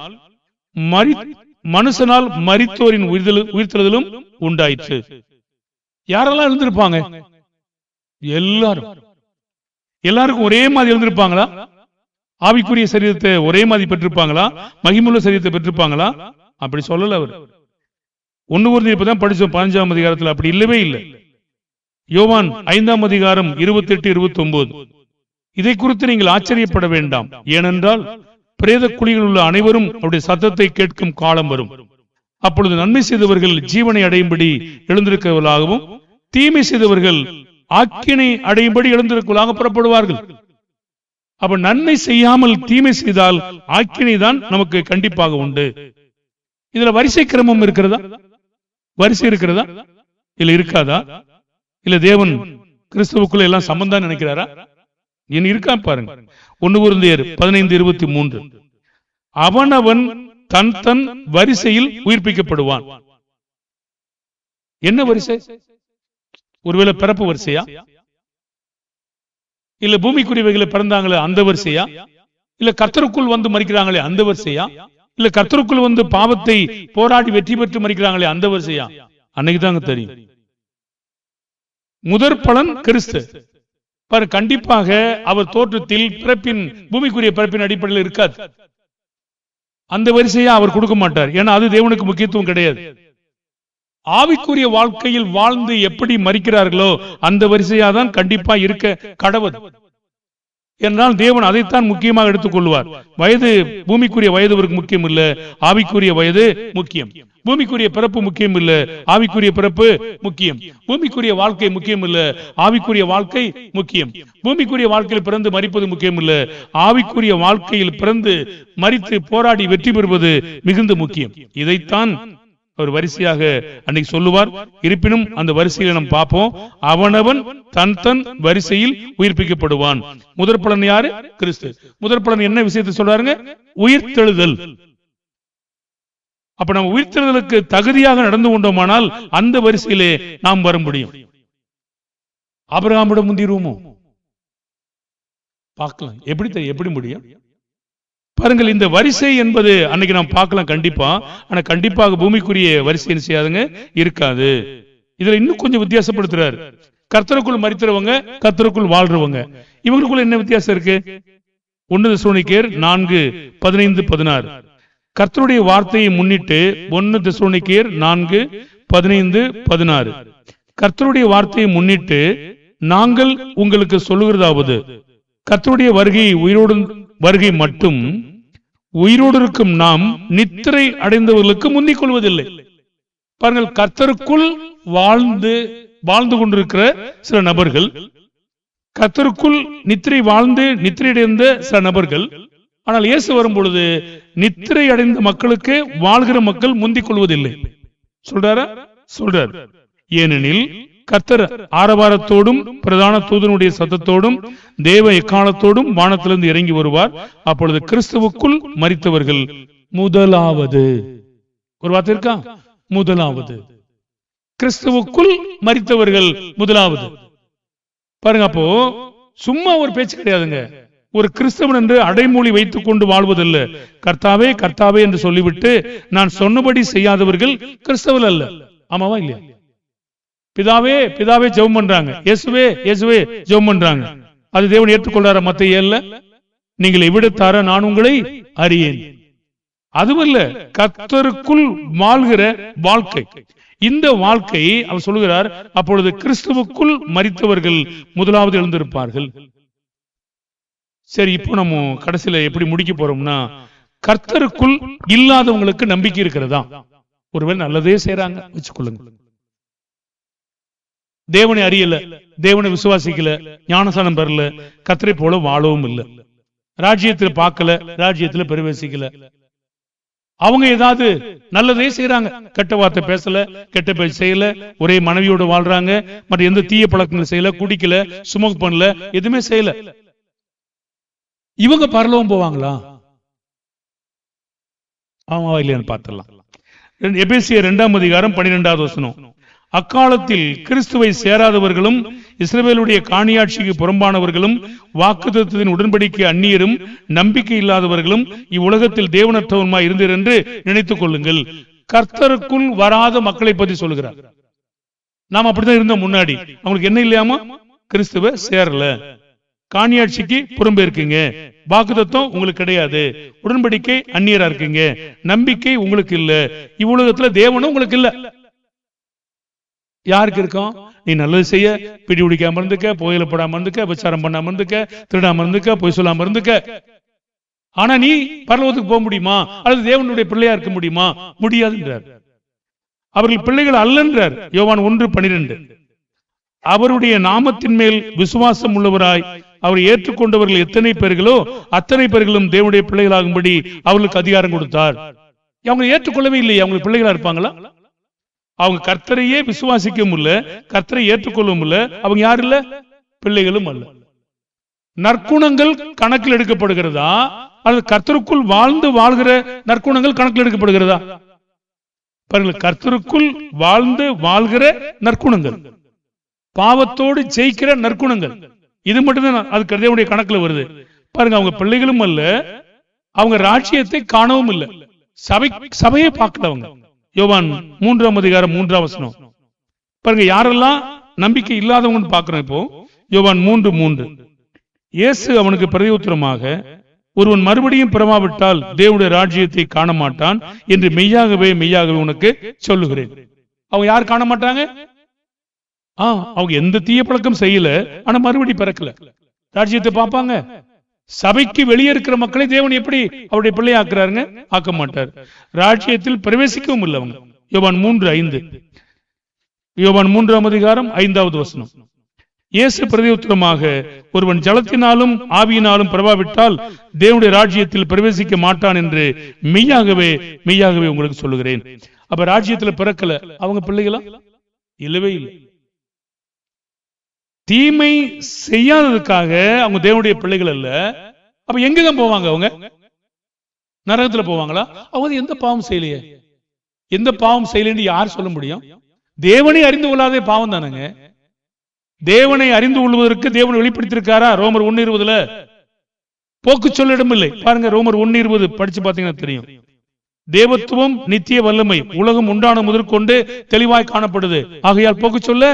மனுஷனால் மரித்தோரின் உயிர்த்தெழுதலும் உண்டாயிற்று. யாரெல்லாம் இருந்திருப்பாங்க? எல்லாருக்கும் ஒரே மாதிரி இருந்திருப்பாங்களா? ஆவிக்குரிய சரீரத்தை ஒரே மாதிரி பெற்றிருப்பாங்களா? மகிமுள்ள சரீரத்தை பெற்றிருப்பாங்களா? அப்படி சொல்லல அவர். 1 கொரிந்தியர் தான் படிச்சோம் 15ஆம் அதிகாரத்தில். அப்படி இல்லவே இல்லை. யோவான் 5ஆம் அதிகாரம் 28-29. இதை குறித்து நீங்கள் ஆச்சரியப்பட வேண்டாம். ஏனென்றால் பிரேத குழியில் உள்ள அனைவரும் அவருடைய சத்தத்தை கேட்கும் காலம் வரும். அப்பொழுது நன்மை செய்தவர்கள் ஜீவனை அடையும்படி எழுந்திருக்கிறவர்களாகவும் தீமை செய்தவர்கள் ஆக்கினை அடையும்படி எழுந்திருக்கவர்களாக புறப்படுவார்கள். அப்ப நன்மை செய்யாமல் தீமை செய்தால் ஆக்கினை தான் நமக்கு கண்டிப்பாக உண்டு. இதுல வரிசை கிரமம் இருக்கிறதா? வரிசை இருக்கிறதா? இல்ல இருக்காதா? இல்ல தேவன் கிறிஸ்துவுக்குள்ள எல்லாம் சம்பந்தம் நினைக்கிறாரா? இனி இருக்கா பாருங்க. 1 கொரிந்தியர் 15:23. அவனவன் தன் தன் வரிசையில் உயிர்ப்பிக்கப்படுவான். என்ன வரிசை? ஒருவேளை பிறப்பு வரிசையா? இல்ல பூமிக்குரியவைகளை பிறந்தாங்களே அந்த வரிசையா? இல்ல கர்த்தருக்குள் வந்து மரிக்கிறாங்களே அந்த வரிசையா? இல்ல கர்த்தருக்குள் வந்து பாவத்தை போராடி வெற்றி பெற்று மரிக்கிறாங்களே அந்த வரிசையா? அன்னைக்கு தாங்க தெரியும். முதற் பலன் கிறிஸ்து. கண்டிப்பாக அவர் தோற்றத்தில் பிறப்பின் பூமிக்குரிய பிறப்பின் அடிப்படையில் இருக்காது. அந்த வரிசையா அவர் கொடுக்க மாட்டார். ஏன்னா அது தேவனுக்கு முக்கியத்துவம் கிடையாது. ஆவிக்குரிய வாழ்க்கையில் வாழ்ந்து எப்படி மரிக்கிறார்களோ அந்த வரிசையா தான் கண்டிப்பா இருக்க கடவுள். என்றால் தேவன் அதைத்தான் முக்கியமாக எடுத்துக் கொள்வார். வயது பூமிக்குரிய வயது அவருக்கு முக்கியம் இல்ல, ஆவிக்குரிய வயது முக்கியம். பூமிக்குரிய பிறப்பு முக்கியம் இல்ல, ஆவிக்குரிய பிறப்பு முக்கியம். பூமிக்குரிய வாழ்க்கை முக்கியம் இல்ல, ஆவிக்குரிய வாழ்க்கை முக்கியம். பூமிக்குரிய வாழ்க்கையில் பிறந்து மரிப்பது முக்கியம் இல்ல, ஆவிக்குரிய வாழ்க்கையில் பிறந்து மரித்து போராடி வெற்றி பெறுவது மிகுந்த முக்கியம். இதைத்தான் அவர் வரிசையாக அன்னைக்கு சொல்லுவார். இருப்பினும் அந்த வரிசையில் நாம் பார்ப்போம். அவனவன் தன் தன் வரிசையில் உயிர்ப்பிக்கப்படுவான். முதற் பலன் யாரு? கிறிஸ்து. முதற் பலன் என்ன விஷயத்தை சொல்றாருங்க? உயிர்த்தெழுதல். அப்ப நம்ம உயிர்த்தெழுதலுக்கு தகுதியாக நடந்து கொண்டோமானால் அந்த வரிசையிலே நாம் வர முடியும். ஆபிரகாமிடம் முந்திருவோமோ? பார்க்கலாம். எப்படி முடியும் பாருங்கள். இந்த வரிசை என்பது அன்னைக்கு நாம் பார்க்கலாம் கண்டிப்பா. ஆனா கண்டிப்பாக பூமிக்குரிய வரிசை என்ன செய்யாதுங்க, இருக்காது. இதுல இன்னும் கொஞ்சம் வித்தியாசப்படுத்துறாரு. கர்த்தருக்குள் மரிக்கிறவங்க, கர்த்தருக்குள் வாழ்றவங்க, இவங்களுக்குள்ள என்ன வித்தியாசம் இருக்கு? 1 தெசலோனிக்கேயர் 4:15-16. கர்த்தருடைய வார்த்தையை முன்னிட்டு 1 தெசலோனிக்கேயர் 4:15-16. கர்த்தருடைய வார்த்தையை முன்னிட்டு நாங்கள் உங்களுக்கு சொல்லுகிறதாவது, கர்த்தருடைய வருகை மட்டும் உயிரோடு இருக்கும் நாம் நித்திரை அடைந்தவர்களுக்கு முந்திக் கொள்வதில்லை. பாருங்கள், கர்த்தருக்குள் வாழ்ந்து கொண்டிருக்கிற சில நபர்கள், கர்த்தருக்குள் நித்திரை வாழ்ந்து நித்திரை அடைந்த சில நபர்கள். ஆனால் இயேசு வரும் பொழுது நித்திரை அடைந்த மக்களுக்கு வாழ்கிற மக்கள் முந்திக் கொள்வதில்லை. சொல்றார். ஏனெனில் கர்த்தர் ஆரவாரத்தோடும் பிரதான தூதனுடைய சத்தத்தோடும் தேவ எக்காலத்தோடும் வானத்திலிருந்து இறங்கி வருவார். அப்பொழுது கிறிஸ்துவுக்குள் மரித்தவர்கள் முதலாவது. ஒரு வார்த்தை இருக்கா? முதலாவது. கிறிஸ்துவுக்குள் மரித்தவர்கள் முதலாவது. பாருங்க, அப்போ சும்மா ஒரு பேச்சு கிடையாதுங்க. ஒரு கிறிஸ்தவன் என்று அடைமொழி வைத்துக் கொண்டு வாழ்வதில்லை. கர்த்தாவே கர்த்தாவே என்று சொல்லிவிட்டு நான் சொன்னபடி செய்யாதவர்கள் கிறிஸ்தவர்கள் அல்ல. ஆமாவா இல்லையா? பிதாவே பிதாவே ஜெபம் பண்றாங்க, இயேசுவே இயேசுவே ஜெபம் பண்றாங்க. அது தேவன் ஏற்றுக்கொள்றார? மத்தேயு 7 நீங்கள் எவ்விடத்தார நான் உங்களை அறியேன். அதுவல்ல, கர்த்தருக்குள் வாழ்கிற வாழ்க்கை. இந்த வாழ்க்கை அவர் சொல்லுகிறார், அப்பொழுது கிறிஸ்துவுக்குள் மரித்தவர்கள் முதலாவது எழுந்திருப்பார்கள். சரி, இப்போ நம்ம கடைசியில எப்படி முடிக்க போறோம்னா, கர்த்தருக்குள் இல்லாதவங்களுக்கு நம்பிக்கை இருக்கிறதா? ஒருவேளை நல்லதே செய்யறாங்க வச்சுக்கொள்ளுங்க, தேவனை அறியல, தேவனை விசுவாசிக்கல, ஞானசானம் பெறல, கர்த்தரை போல வாழவும் இல்லை, ராஜ்யத்தில் பார்க்கல, ராஜ்யத்துல பிரவேசிக்கல, அவங்க ஏதாவது நல்லதே செய்யறாங்க, கெட்ட வார்த்தை பேசல, கெட்ட பேச்சு செய்யல, ஒரே மனைவியோட வாழ்றாங்க, மற்ற எந்த தீய பழக்கங்கள் செய்யல, குடிக்கல, ஸ்மோக் பண்ணல, எதுவுமே செய்யல, இவங்க பரலோகம் போவாங்களா? ஆமாவா இல்லையான்னு பார்த்துடலாம். எபேசியர் 2ஆம் அதிகாரம் 12வது வசனம். அக்காலத்தில் கிறிஸ்துவை சேராதவர்களும் இஸ்ரவேலுடைய காணியாட்சிக்கு புறம்பானவர்களும் வாக்குத்தத்தத்தின் உடன்படிக்கை அந்நியரும் நம்பிக்கை இல்லாதவர்களும் இவ்வுலகத்தில் தேவனற்றவருமாய் இருந்தீர் என்று நினைத்துக் கொள்ளுங்கள். கர்த்தருக்குள் வராத மக்களை பற்றி சொல்லுகிறார். நாம் அப்படித்தான் இருந்தோம் முன்னாடி. அவங்களுக்கு என்ன இல்லையாமா? கிறிஸ்துவ சேரல, காணியாட்சிக்கு புறம்பே இருக்கீங்க, வாக்குத்தத்தம் உங்களுக்கு கிடையாது, உடன்படிக்கை அந்நியரா இருக்கீங்க, நம்பிக்கை உங்களுக்கு இல்ல, இவ்வுலகத்துல தேவனும் உங்களுக்கு இல்ல. யாருக்கு இருக்கும்? நீ நல்லது செய்ய, பிடி பிடிக்காம இருந்துக்க, புகையில போடாம இருந்துக்க, விசாரம் பண்ணாம இருந்துக்க, திருடாம இருந்துக்க, பொய் சொல்லாம இருந்துக்க. ஆனா நீ பரலோகத்துக்கு போக முடியுமா? அல்லது தேவனுடைய பிள்ளையா இருக்க முடியுமா? முடியாதுன்றார். அவர்கள் பிள்ளைகள் அல்லன்றார். யோவான் 1:12. அவருடைய நாமத்தின் மேல் விசுவாசம் உள்ளவராய் அவர் ஏற்றுக்கொண்டவர்கள் எத்தனை பேர்களோ அத்தனை பேர்களும் தேவனுடைய பிள்ளைகளாகும்படி அவர்களுக்கு அதிகாரம் கொடுத்தார். அவங்க ஏற்றுக்கொள்ளவே இல்லையே, அவங்க பிள்ளைகளா இருப்பாங்களா? அவங்க கர்த்தரையே விசுவாசிக்கவும் இல்ல, கர்த்தரை ஏற்றுக்கொள்ளவும் இல்ல, அவங்க யாரு இல்ல? பிள்ளைகளும் அல்ல. நற்குணங்கள் கணக்கில் எடுக்கப்படுகிறதா அல்லது கர்த்தருக்குள் வாழ்ந்து வாழ்கிற நற்குணங்கள் கணக்கில் எடுக்கப்படுகிறதா? பாருங்கள், கர்த்தருக்குள் வாழ்ந்து வாழ்கிற நற்குணங்கள், பாவத்தோடு ஜெயிக்கிற நற்குணங்கள், இது மட்டும்தான் அது தேவனுடைய கணக்குல வருது. பாருங்க, அவங்க பிள்ளைகளும் அல்ல, அவங்க ராஜ்யத்தை காணவும் இல்லை, சபையை பார்க்கல அவங்க. யோவான் 3ஆம் அதிகாரம் 3ஆம் வசனம். பாருங்க, யாரெல்லாம் நம்பிக்கை இல்லாதவங்க பார்க்கிறோம். இப்போ யோவான் 3:3. இயேசு அவனுக்கு பிரதியுத்தரமாக, ஒருவன் மறுபடியும் பிறவாவிட்டால் தேவனுடைய ராஜ்யத்தை காண மாட்டான் என்று மெய்யாகவே மெய்யாகவே உனக்கு சொல்லுகிறேன். அவங்க யார் காண மாட்டாங்க? அவங்க எந்த தீய பழக்கம் செய்யல, ஆனா மறுபடி பிறக்கல, ராஜ்யத்தை பார்ப்பாங்க. சபைக்கு வெளியே இருக்கிற மக்களை தேவன் எப்படி அவருடைய பிள்ளை ஆக்குறாருங்க? ஆக்க மாட்டார். ராஜ்யத்தில் பிரவேசிக்கவும் இல்லை அவங்க. யோவான் 3:5. யோவான் 3ஆம் அதிகாரம் 5வது வசனம். இயேசு பிரதியுத்தரமாக, ஒருவன் ஜலத்தினாலும் ஆவியினாலும் பிறவாவிட்டால் தேவனுடைய ராஜ்யத்தில் பிரவேசிக்க மாட்டான் என்று மெய்யாகவே மெய்யாகவே உங்களுக்கு சொல்லுகிறேன். அப்ப ராஜ்யத்தில் பிறக்கல, அவங்க பிள்ளைகளா? இல்லவே இல்லை. தீமை செய்யாததுக்காக அவங்க தேவனுடைய பிள்ளைகள் அல்ல. அப்ப எங்கதான் போவாங்க? அவங்க நரகத்துல போவாங்களா? அவங்க எந்த பாவம் செய்யலையே, எந்த பாவம் செய்யலன்னு யார் சொல்ல முடியும்? தேவனை அறிந்து கொள்ளாதே பாவம் தானங்க. தேவனை அறிந்து கொள்வதற்கு தேவனை வெளிப்படுத்திருக்காரா? ரோமர் 1:20 போக்கு சொல்ல இடம் இல்லை. பாருங்க, ரோமர் 1:20 படிச்சு பாத்தீங்கன்னா தெரியும். தேவத்துவம் நித்திய வல்லமை உலகம் உண்டான முதற்கொண்டு தெளிவாய் காணப்படுது, ஆகையால் போக்கு சொல்ல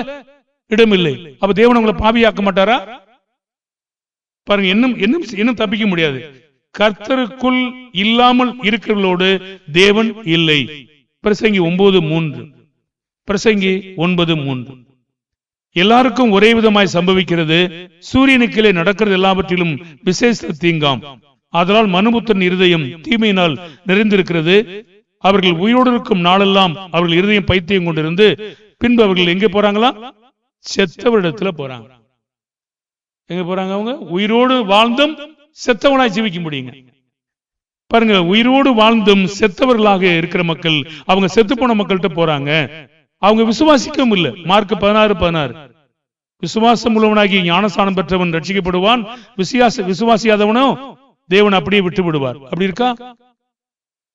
இடமில்லை. அப்ப தேவன் உங்களை பாவியாக்க மாட்டாரா? பாருங்க, இன்னும் தப்பிக்க முடியாது. கர்த்தருக்குள் இல்லாமல் இருக்கிறவர்களோடு தேவன் இல்லை. பிரசங்கி 9:3. பிரசங்கி 9:3. எல்லாருக்கும் ஒரே விதமாய் சம்பவிக்கிறது, சூரியனுக்கிலே நடக்கிறது எல்லாவற்றிலும் விசேஷ தீங்காம். அதனால் மனுபுத்திரன் இருதயம் தீமையினால் நிறைந்திருக்கிறது. அவர்கள் உயிரோடு இருக்கும் நாளெல்லாம் அவர்கள் இருதயம் பைத்தியம் கொண்டிருந்து பின்பு அவர்கள் எங்கே போறாங்களா? செத்தவரிடத்துல போறாங்க. எங்க போறாங்க? அவங்க உயிரோடு வாழ்ந்தும் செத்தவனாய் ஜீவிக்க முடியுங்க. பாருங்க, உயிரோடு வாழ்ந்தும் செத்தவர்களாக இருக்கிற மக்கள் அவங்க செத்து போன மக்கள்கிட்ட போறாங்க. அவங்க விசுவாசிக்கவும் இல்லை. மார்க் 16:16. விசுவாசம் உள்ளவனாகி ஞானஸ்நானம் பெற்றவன் ரட்சிக்கப்படுவான், விசுவாசியாதவனோ தேவன் அப்படியே விட்டு விடுவார். அப்படி இருக்கா?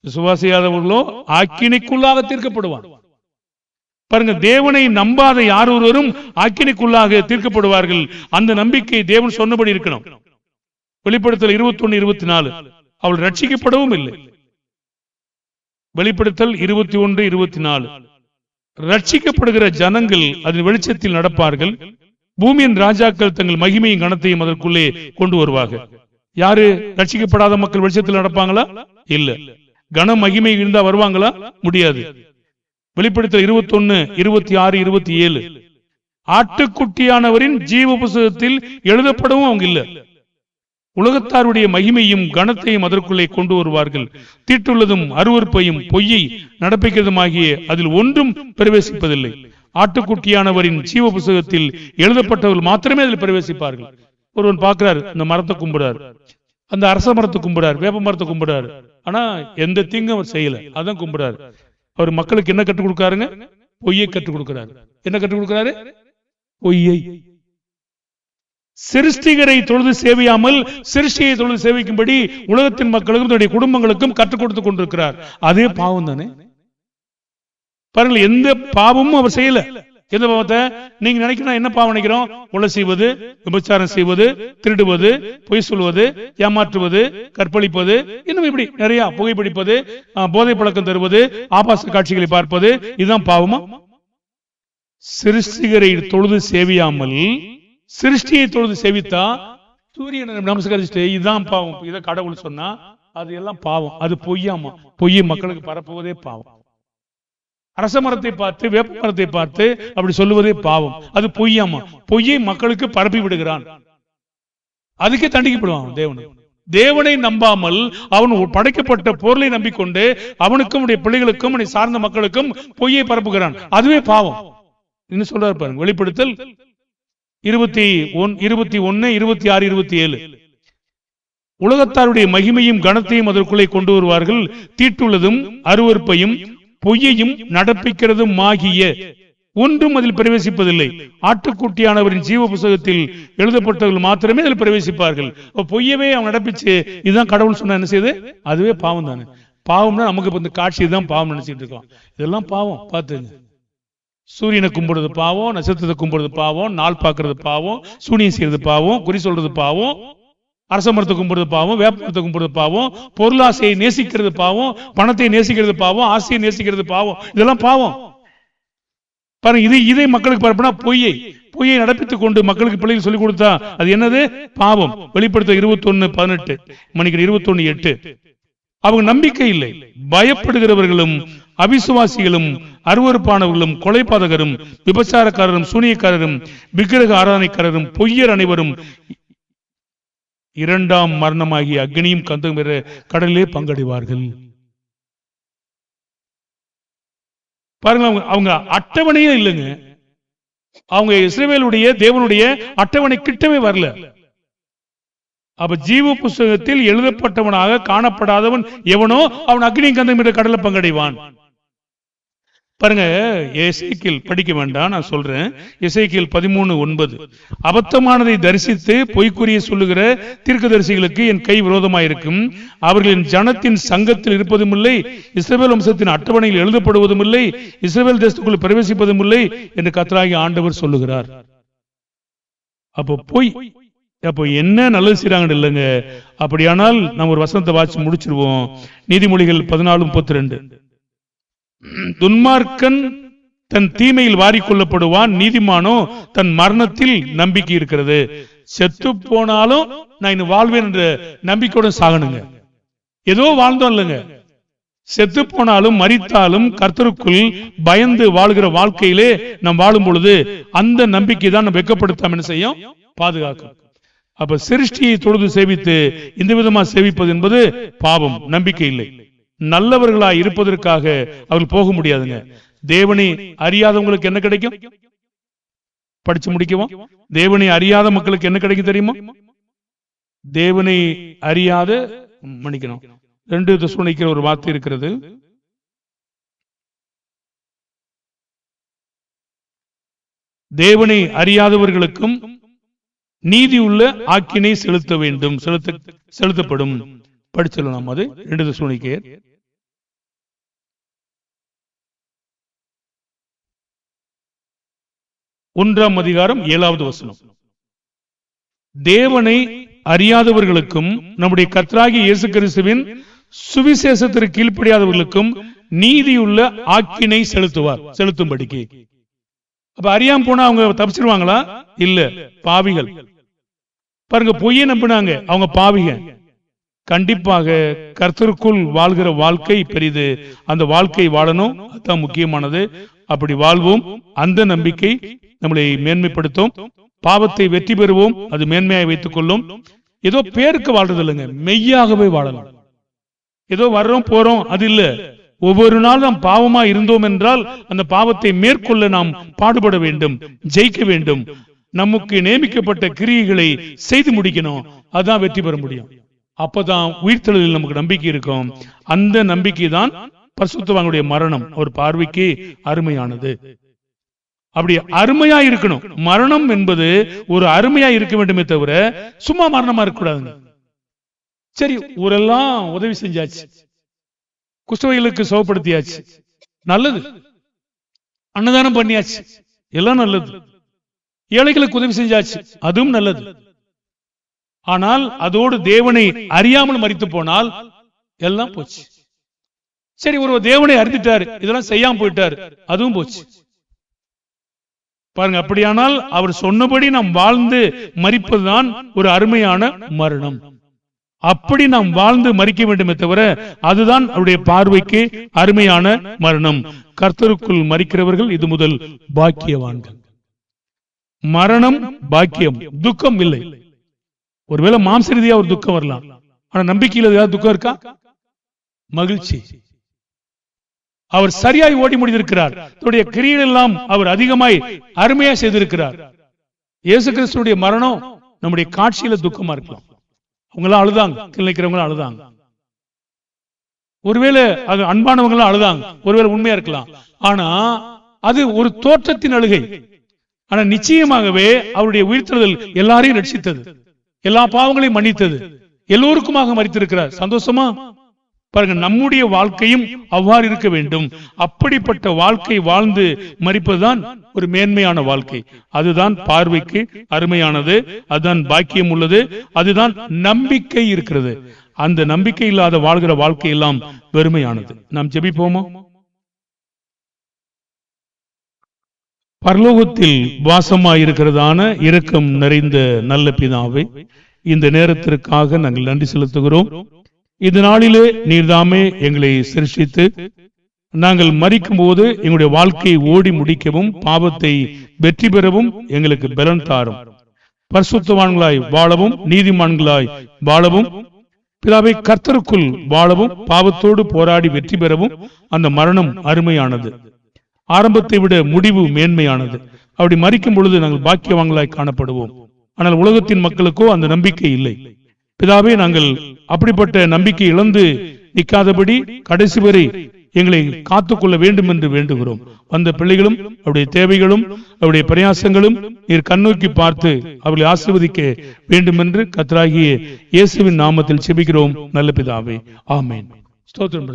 விசுவாசியாதவர்களோ ஆக்கினைக்குள்ளாக தீர்க்கப்படுவான். பாருங்க, தேவனை நம்பாத யார் ஒருவரும் ஆக்கினைக்குள்ளாக தீர்க்கப்படுவார்கள். அந்த நம்பிக்கை தேவன் சொன்னபடி இருக்கணும். வெளிப்படுத்தல் 21:24. அவள் ரட்சிக்கப்படவும் இல்லை. வெளிப்படுத்தல் 21:24. ரட்சிக்கப்படுகிற ஜனங்கள் அதன் வெளிச்சத்தில் நடப்பார்கள். பூமியின் ராஜாக்கள் தங்கள் மகிமையும் கனத்தையும் அதற்குள்ளே கொண்டு வருவார்கள். யாரு? ரட்சிக்கப்படாத மக்கள் வெளிச்சத்தில் நடப்பாங்களா? இல்ல. கன மகிமை இருந்தா வருவாங்களா? முடியாது. வெளிப்படுத்தல் 21, 26, 27. ஆட்டுக்குட்டியானவரின் ஜீவ புத்தகத்தில் எழுதப்படவும் அவங்க இல்ல. உலகத்தாருடைய மகிமையும் கனத்தையும் அதற்குள்ளே கொண்டு வருவார்கள். தீட்டுள்ளதும் அருவருப்பையும் பொய்யை நடப்பிக்கிறதுமாகிய அதில் ஒன்றும் பிரவேசிப்பதில்லை. ஆட்டுக்குட்டியானவரின் ஜீவ புஸ்தகத்தில் எழுதப்பட்டவர்கள் மாத்திரமே அதில் பிரவேசிப்பார்கள். ஒருவன் பார்க்கிறார், இந்த மரத்தை கும்பிடாரு, அந்த அரச மரத்தை கும்பிடாரு, வேப்ப மரத்தை கும்பிடாரு, ஆனா எந்த தீங்கும் அவர் செய்யல, அதான் கும்பிடாரு. அவர் மக்களுக்கு என்ன கற்றுக் கொடுக்காருங்க? பொய்யை கற்றுக் கொடுக்கிறாரு. என்ன கற்றுக் கொடுக்கிறாரு? பொய்யை. சிருஷ்டிகரை தொழுது சேவையாமல் சிருஷ்டியை தொழுது சேவிக்கும்படி உலகத்தின் மக்களுக்கும் தன்னுடைய குடும்பங்களுக்கும் கற்றுக் கொடுத்து கொண்டிருக்கிறார். அதே பாவம் தானே. பாருங்கள், எந்த பாவமும் அவர் செய்யல. எந்த பாவத்தை நீங்க நினைக்கணும்? என்ன பாவம் நினைக்கிறோம்? கொலை செய்வது, விபச்சாரம் செய்வது, திருடுவது, பொய் சொல்வது, ஏமாற்றுவது, கற்பழிப்பது, இன்னும் இப்படி நிறைய, புகைப்பிடிப்பது, போதை பழக்கம் தருவது, ஆபாச காட்சிகளை பார்ப்பது, இதுதான் பாவமா? சிருஷ்டிகரை தொழுது சேவியாமல் சிருஷ்டியை தொழுது சேவித்தா சூரியனை நமஸ்கரிச்சுட்டு இதுதான் பாவம், இதை கடவுள் சொன்னா அது எல்லாம் பாவம். அது பொய்யாமா? பொய்யை மக்களுக்கு பரப்புவதே பாவம். அரச மரத்தை பார்த்து வேப்ப மரத்தை பார்த்து அப்படி சொல்லுவதே பாவம். அது பொய்யாமா? பொய்யை மக்களுக்கு பரப்பி விடுகிறான். அதுக்கே தண்டிக்கப்படுவான் தேவன். தேவனை நம்பாமல் அவன் படைக்கப்பட்ட பொருளை நம்பிக்கொண்டு அவனுக்கும் பிள்ளைகளுக்கும் சார்ந்த மக்களுக்கும் பொய்யை பரப்புகிறான். அதுவே பாவம். என்ன சொல்றாரு பாருங்க, வெளிப்படுத்தல் 21, 26, 27. உலகத்தாருடைய மகிமையும் கனத்தையும் அதற்குள்ளே கொண்டு வருவார்கள். தீட்டுள்ளதும் அருவருப்பையும் பொய்யையும் நடப்பிக்கிறதும் ஆகிய ஒன்றும் அதில் பிரவேசிப்பதில்லை. ஆட்டுக்குட்டியானவரின் ஜீவ புஸ்தகத்தில் எழுதப்பட்டவர்கள் மாத்திரமே அதில் பிரவேசிப்பார்கள். பொய்யவே அவன் நடப்பிச்சு இதுதான் கடவுள் சொன்ன என்ன செய்யுது? அதுவே பாவம் தானே. பாவம்னா நமக்கு இந்த காட்சி தான் பாவம் நினைச்சிட்டு இருக்கோம். இதெல்லாம் பாவம். பார்த்துங்க, சூரியனை கும்பிடுறது பாவம், நட்சத்திரத்தை கும்பிடுறது பாவம், நாள் பார்க்கறது பாவம், சூனியம் செய்யறது பாவம், குறி சொல்றது பாவம், அரச மரத்தை கும்பிடுறது பாவம், வேப்ப மரத்தை கும்பிடுறது பாவம், பொருளாசையை நேசிக்கிறது பாவம், பணத்தை நேசிக்கிறது பாவம், ஆசையை நேசிக்கிறது பாவம். இதெல்லாம் பாவம். பாருங்க, இதை மக்களுக்கு பரப்புனா பொய்யை நடப்பித்துக் கொண்டு மக்களுக்கு பிள்ளைகள் சொல்லிக் கொடுத்தா அது என்னது? பாவம். வெளிப்படுத்த 21:18, மணிக்கு 21:8. அவங்க நம்பிக்கை இல்லை. பயப்படுகிறவர்களும் அவிசுவாசிகளும் அருவருப்பானவர்களும் கொலைபாதகரும் விபச்சாரக்காரரும் சூனியக்காரரும் விக்கிரக ஆராதனைக்காரரும் பொய்யர் அனைவரும் இரண்டாம் மரணமாகிய அக்னியும் கந்தம் பெற கடலிலே பங்கடைவார்கள். பாருங்க, அவங்க அட்டவணையே இல்லைங்க. அவங்க இஸ்ரவேலுடைய தேவனுடைய அட்டவணை கிட்டவே வரல. அப்ப ஜீவ புஸ்தகத்தில் எழுதப்பட்டவனாக காணப்படாதவன் எவனோ அவன் அக்னி கந்தம் என்ற கடலை பங்கடைவான். பாருங்க, எசேக்கியேல் படிக்க வேண்டாம், நான் சொல்றேன். எசேக்கியேல் 13:9. அபத்தமானதை தரிசித்து பொய்க்குரிய சொல்லுகிற தீர்க்கதரிசிகளுக்கு என் கை விரோதமாயிருக்கும். அவர்களின் ஜனத்தின் சங்கத்தில் இருப்பதும் இல்லை, இஸ்ரவேல் வம்சத்தின் அட்டவணையில் எழுதப்படுவதும் இல்லை, இஸ்ரவேல் தேசத்துக்குள் பிரவேசிப்பதும் இல்லை என்று கர்த்தராகிய ஆண்டவர் சொல்லுகிறார். அப்போ என்ன நல்லது செய்யறாங்க இல்லைங்க. அப்படியானால் நம்ம ஒரு வசனத்தை வாசி முடிச்சிருவோம். நீதிமொழிகள் 14:32. துன்மார்க்கன் தன் தீமையில் வாரிக்கொள்ளப்படுவான், நீதிமானோ தன் மரணத்தில் நம்பிக்கை இருக்கிறது. செத்து போனாலும் நான் இன்னும் வாழ்வேன் என்ற நம்பிக்கையோட சாகணுங்க. ஏதோ வாழ்ந்தோம் இல்லைங்க. செத்து போனாலும் மரித்தாலும் கர்த்தருக்குள் பயந்து வாழ்கிற வாழ்க்கையிலே நாம் வாழும் பொழுது அந்த நம்பிக்கை தான் நம்ம வெட்கப்படுத்தாம என்ன செய்யும்? பாதுகாக்கும். அப்ப சிருஷ்டியை தொழுது சேவித்து இந்த விதமா சேவிப்பது என்பது பாவம், நம்பிக்கை இல்லை. நல்லவர்களாய் இருப்பதற்காக அவர்கள் போக முடியாதுங்க. தேவனை அறியாதவங்களுக்கு என்ன கிடைக்கும்? படிச்சு முடிக்கவும். தேவனை அறியாத மக்களுக்கு என்ன கிடைக்கும் தெரியுமா? தேவனை அறியாத மன்னிக்கணும் 2 தெசலோனிக்கேயர் ஒரு வார்த்தை இருக்கிறது. தேவனை அறியாதவர்களுக்கும் நீதி உள்ள ஆக்கினை செலுத்த வேண்டும், செலுத்தப்படும். படிச்சலாம். அது 2 தெசலோனிக்கேயர் 1:7. தேவனை அறியாதவர்களுக்கும் நம்முடைய கர்த்தராகிய இயேசு கிறிஸ்துவின் சுவிசேஷத்திற்கு கீழ்ப்படியாதவர்களுக்கும் நீதியுள்ள ஆக்கினை செலுத்தும்படிக்கு. அப்ப அறியாம போனா அவங்க தப்பிச்சிருவாங்களா? இல்ல, பாவிகள். பாருங்க, பொய்யை நம்பினாங்க, அவங்க பாவிக. கண்டிப்பாக கர்த்தருக்குள் வாழ்கிற வாழ்க்கை பெரிது. அந்த வாழ்க்கை வாழணும், அதுதான் முக்கியமானது. அப்படி வாழ்வோம். அந்த நம்பிக்கை நம்மளை மேன்மைப்படுத்தும். பாவத்தை வெற்றி பெறுவோம், அது மேன்மையாக வைத்துக் கொள்ளும். ஏதோ பேருக்கு வாழ்றது இல்லைங்க, மெய்யாகவே வாழலாம். ஏதோ வர்றோம் போறோம் அது இல்ல. ஒவ்வொரு நாள் நாம் பாவமா இருந்தோம் என்றால் அந்த பாவத்தை மேற்கொள்ள நாம் பாடுபட வேண்டும், ஜெயிக்க வேண்டும். நமக்கு நியமிக்கப்பட்ட கிரியைகளை செய்து முடிக்கணும். அதான் வெற்றி பெற முடியும். அப்பதான் உயிர்த்தெழுதலில் நமக்கு நம்பிக்கை இருக்கும். அந்த நம்பிக்கை தான் பரிசுத்தவான்களுடைய மரணம் ஒரு பார்வைக்கு அருமையானது. அப்படி அருமையா இருக்கணும். மரணம் என்பது ஒரு அருமையா இருக்க வேண்டுமே தவிர சும்மா மரணமா இருக்க கூடாதுங்க. சரி, ஊரெல்லாம் உதவி செஞ்சாச்சு, குஷ்டரோகிகளுக்கு சுகப்படுத்தியாச்சு, நல்லது. அன்னதானம் பண்ணியாச்சு, எல்லாம் நல்லது. ஏழைகளுக்கு உதவி செஞ்சாச்சு, அதுவும் நல்லது. ஆனால் அதோடு தேவனை அறியாமல் மரித்து போனால் எல்லாம் போச்சு. சரி, ஒரு தேவனை அறிந்துட்டார், இதெல்லாம் செய்யாம போயிட்டார், அதுவும் போச்சு. பாருங்க, அப்படியானால் அவர் சொன்னபடி நாம் வாழ்ந்து மரிப்பதுதான் ஒரு அருமையான மரணம். அப்படி நாம் வாழ்ந்து மரிக்க வேண்டுமே தவிர அதுதான் அவருடைய பார்வைக்கு அருமையான மரணம். கர்த்தருக்குள் மரிக்கிறவர்கள் இது முதல் பாக்கியவான்கள். மரணம் பாக்கியம், துக்கம் இல்லை. ஒருவேளை மாம்ச ரீதியா ஒரு துக்கம் வரலாம், ஆனா நம்பிக்கையில் ஏதாவது துக்கம் இருக்கா? மகிழ்ச்சி. அவர் சரியாய் ஓடி முடிந்திருக்கிறார். தன்னுடைய கிரியைகள் எல்லாம் அவர் அதிகமாய் அருமையா செய்திருக்கிறார். இயேசு கிறிஸ்துடைய மரணம் நம்முடைய காட்சியில துக்கமா இருக்கலாம். அவங்களாம் அழுதாங்க, நினைக்கிறவங்களும் அழுதாங்க. ஒருவேளை அது அன்பானவங்களும் அழுதாங்க, ஒருவேளை உண்மையா இருக்கலாம். ஆனா அது ஒரு தோற்றத்தின் அழுகை. ஆனா நிச்சயமாகவே அவருடைய உயிர்த்தெழுதல் எல்லாரையும் ரட்சித்தது, எல்லா பாவங்களையும் மன்னித்தது, எல்லோருக்குமாக மரித்திருக்கிறார். சந்தோஷமா பாருங்க, நம்முடைய வாழ்க்கையும் அவ்வாறு இருக்க வேண்டும். அப்படிப்பட்ட வாழ்க்கை வாழ்ந்து மரிப்பதுதான் ஒரு மேன்மையான வாழ்க்கை. அதுதான் பார்வைக்கு அருமையானது, அதுதான் பாக்கியம் உள்ளது, அதுதான் நம்பிக்கை இருக்கிறது. அந்த நம்பிக்கை இல்லாத வாழ்கிற வாழ்க்கை எல்லாம் வெறுமையானது. நாம் ஜெபிப்போமா? பரலோகத்தில் வாசமாயிருக்கிறதான இரக்கம் நிறைந்த நல்ல பிதாவே, இந்த நேரத்திற்காக நாங்கள் நன்றி செலுத்துகிறோம். இந்த நாளிலே நீர்தாமே எங்களை சிருஷ்டித்து நாங்கள் மரிக்கும் போது எங்களுடைய வாழ்க்கையை ஓடி முடிக்கவும் பாவத்தை வெற்றி பெறவும் எங்களுக்கு பலன் தாரும். பரிசுத்தவான்களாய் வாழவும் நீதிமான்களாய் வாழவும் பிதாவை கர்த்தருக்குள் வாழவும் பாவத்தோடு போராடி வெற்றி பெறவும் அந்த மரணம் அருமையானது, ஆரம்பத்தை விட முடிவு மேன்மையானது. அப்படி மரிக்கும் பொழுது நாங்கள் பாக்கியவான்களாய் காணப்படுவோம். ஆனால் உலகத்தின் மக்களுக்கோ அந்த நம்பிக்கை இல்லை. பிதாவே, நாங்கள் அப்படிப்பட்ட நம்பிக்கை இழந்து நிற்காதபடி கடைசி வரை எங்களை காத்துக்கொள்ள வேண்டும் என்று வேண்டுகிறோம். வந்த பிள்ளைகளும் அவருடைய தேவைகளும் அவருடைய பிரயாசங்களும் நீர் கண்ணோக்கி பார்த்து அவர்களை ஆசீர்வதிக்க வேண்டும் என்று கர்த்தராகிய இயேசுவின் நாமத்தில் செபிக்கிறோம் நல்ல பிதாவே, ஆமென். ஸ்தோத்திரம்.